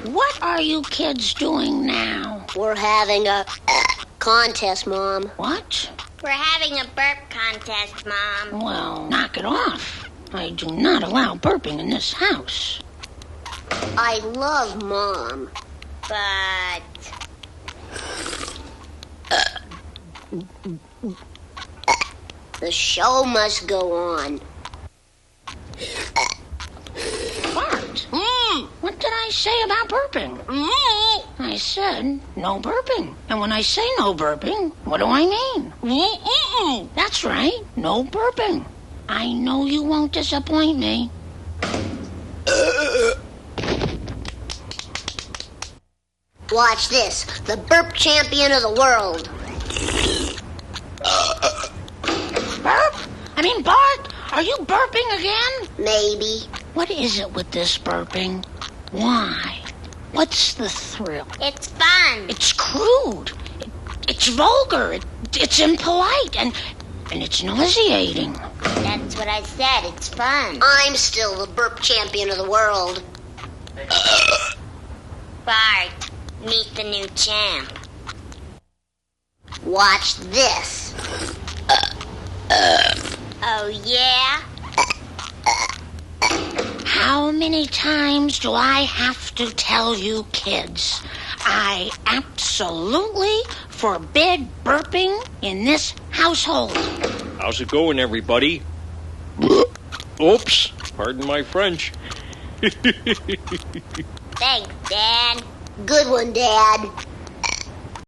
What are you kids doing now? We're having a contest, Mom. What? We're having a burp contest, Mom. Well, knock it off. I do not allow burping in this house. I love Mom. But the show must go on. Bart, what did I say about burping? I said no burping. And when I say no burping, what do I mean? That's right, no burping. I know you won't disappoint me. Watch this. The burp champion of the world. Burp? I mean, Bart, are you burping again? Maybe. What is it with this burping? Why? What's the thrill? it's fun. It's crude. It's vulgar. It's impolite. And it's nauseating. That's what I said. It's fun. I'm still the burp champion of the world. Bart, meet the new champ. Watch this. Oh, yeah? How many times do I have to tell you kids? I absolutely forbid burping in this household. How's it going, everybody? Oops, pardon my French. Thanks, Dad. Good one, Dad.